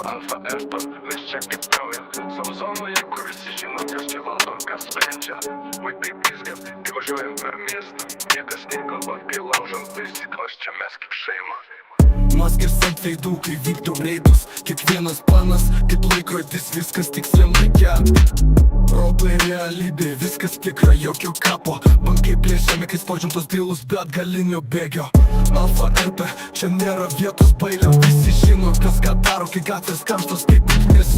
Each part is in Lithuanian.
Alfa RP, mes čia kaip krauja. Savo zonoje, kur visi žino, kas čia valdo, kas sprendžia. Vaikai blizgės, kai važiuojam per miestą. Niekas nekalba, kai laužom taisyklas, čia mes kaip šeima. Maskės ant veidų, kai vykdom reidus. Kiekvienas planas, kaip laikrodis, viskas tiksliam laike. Ropai realybė, viskas tikra, jokio kapo. Bankai plėšiami, kai spaudžiam tos dylus, bet galinio bėgio. Alfa RP, čia nėra vietos bailiam. Visi žino, kas ką daro, kai gatvės karštos kaip ugnis.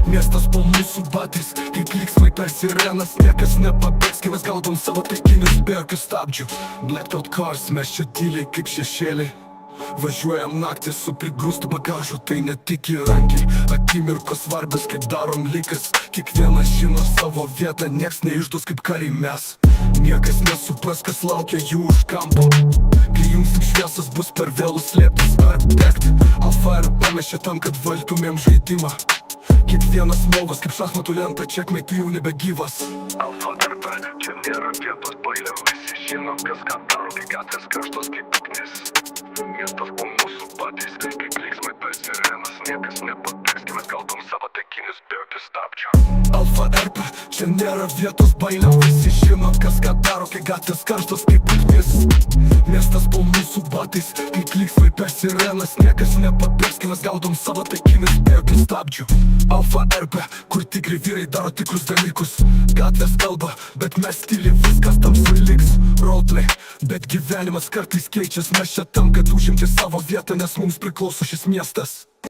Miestas po mūsų batais, kaip lygsmai per sirenas. Niekas nepabėgs, kai mes gaudom savo taikinius be jokių stabdžių. Blacked out cars, mes čia tyliai kaip šešėliai. Važiuojam naktį su prigrūstu bagažu, tai ne tik įrankiai. Akimirkos svarbios, kaip darom lygas. Kiekvienas žino savo vietą, nieks neišduos kaip kariai mes. Niekas nesupras, kas laukia jų už kampo. Kai jungsim šviesas, bus per vėlų slėptis ar degti. Alfa RP mes čia tam, kad valdytumėm žaidimą. Kiekvienas movas kaip šachmatų lenta, čekmei tu jau nebegyvas. Alfa RP, čia nėra vietos bailiam. Visi žino, kas ką daro, kai gatvės karštos kaip ugnis. Miestas po mūsų batais, kaip lygsmai per sirenas. Niekas nepabėgs, kai mes gaudom savo taikinius be jokių stabdžių. Alfa RP, čia nėra vietos bailiam. Visi žino, kas ką daro, kai gatvės karštos kaip ugnis. Miestas po mūsų batais, kaip lygsmai per sirenas. Niekas nepabėgs, kai mes gaudom savo taikinius be jokių stabdžių. Alfa RP, kur tikri vyrai daro tikrus dalykus. Gatvės kalba, bet mes tyliai, viskas tamsai liks. Roleplay, bet gyvenimas kartais keičias. Mes čia tam, kad užimti savo vietą, nes mums priklauso šis miestas.